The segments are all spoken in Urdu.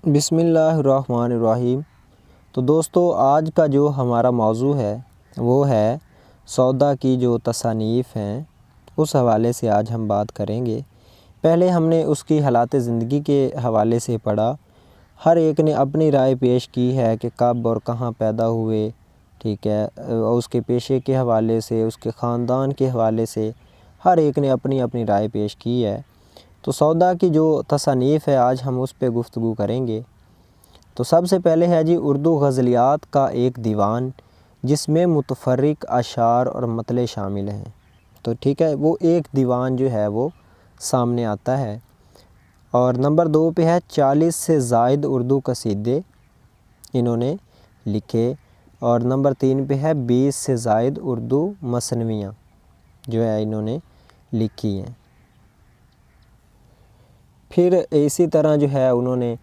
بسم اللہ الرحمن الرحیم۔ تو دوستو، آج کا جو ہمارا موضوع ہے وہ ہے سودا کی جو تصانیف ہیں، اس حوالے سے آج ہم بات کریں گے۔ پہلے ہم نے اس کی حالات زندگی کے حوالے سے پڑھا، ہر ایک نے اپنی رائے پیش کی ہے کہ کب اور کہاں پیدا ہوئے، ٹھیک ہے، اس کے پیشے کے حوالے سے، اس کے خاندان کے حوالے سے ہر ایک نے اپنی اپنی رائے پیش کی ہے۔ تو سودا کی جو تصانیف ہے آج ہم اس پہ گفتگو کریں گے۔ تو سب سے پہلے ہے جی اردو غزلیات کا ایک دیوان، جس میں متفرق اشعار اور مطلع شامل ہیں۔ تو ٹھیک ہے، وہ ایک دیوان جو ہے وہ سامنے آتا ہے۔ اور نمبر 2 پہ ہے 40 سے زائد اردو قصیدے انہوں نے لکھے، اور نمبر 3 پہ ہے 20 سے زائد اردو مثنویاں جو ہے انہوں نے لکھی ہیں۔ پھر اسی طرح جو ہے انہوں نے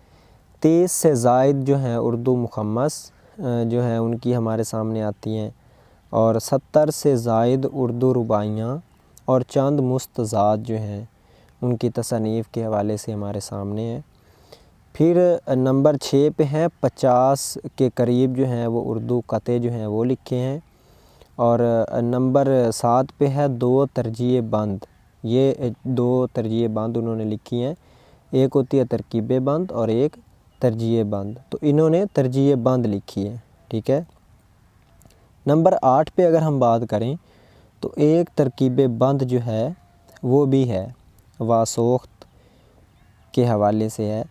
30 سے زائد جو ہیں اردو مخمس جو ہیں ان کی ہمارے سامنے آتی ہیں، اور 70 سے زائد اردو رباعیاں اور چند مستزاد جو ہیں ان کی تصانیف کے حوالے سے ہمارے سامنے ہیں۔ پھر نمبر 6 پہ ہیں 50 کے قریب جو ہیں وہ اردو قطعے جو ہیں وہ لکھے ہیں، اور نمبر 7 پہ ہے 2 ترجیع بند۔ یہ 2 ترجیع بند انہوں نے لکھی ہیں، ایک ہوتی ہے ترکیب بند اور ایک ترجیع بند، تو انہوں نے ترجیع بند لکھی ہے، ٹھیک ہے۔ نمبر 8 پہ اگر ہم بات کریں تو ایک ترکیب بند جو ہے وہ بھی ہے، واسوخت کے حوالے سے ہے،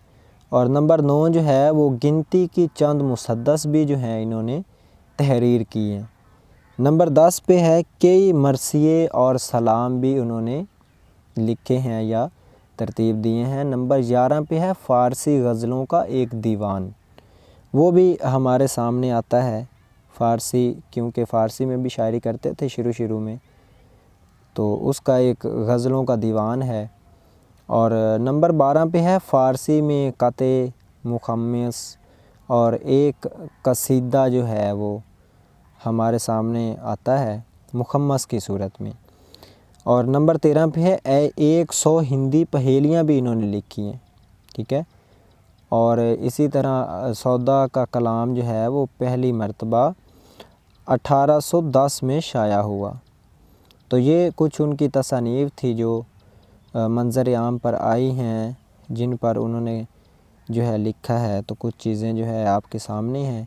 اور نمبر 9 جو ہے وہ گنتی کی چند مسدس بھی جو ہیں انہوں نے تحریر کی ہیں۔ نمبر 10 پہ ہے کئی مرثیے اور سلام بھی انہوں نے لکھے ہیں یا ترتیب دیے ہیں۔ نمبر 11 پہ ہے فارسی غزلوں کا ایک دیوان، وہ بھی ہمارے سامنے آتا ہے۔ فارسی، کیونکہ فارسی میں بھی شاعری کرتے تھے شروع میں، تو اس کا ایک غزلوں کا دیوان ہے۔ اور نمبر 12 پہ ہے فارسی میں قطع مخمس، اور ایک قصیدہ جو ہے وہ ہمارے سامنے آتا ہے مخمس کی صورت میں۔ اور نمبر 13 پہ ہے 100 ہندی پہیلیاں بھی انہوں نے لکھی ہیں، ٹھیک ہے۔ اور اسی طرح سودا کا کلام جو ہے وہ پہلی مرتبہ 1810 میں شائع ہوا۔ تو یہ کچھ ان کی تصانیف تھی جو منظر عام پر آئی ہیں، جن پر انہوں نے جو ہے لکھا ہے، تو کچھ چیزیں جو ہے آپ کے سامنے ہیں۔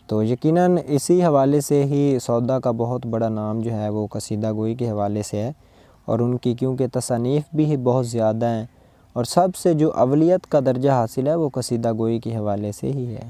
تو یقیناً اسی حوالے سے ہی سودا کا بہت بڑا نام جو ہے وہ قصیدہ گوئی کے حوالے سے ہے، اور ان کی کیونکہ تصانیف بھی بہت زیادہ ہیں، اور سب سے جو اولیت کا درجہ حاصل ہے وہ قصیدہ گوئی کے حوالے سے ہی ہے۔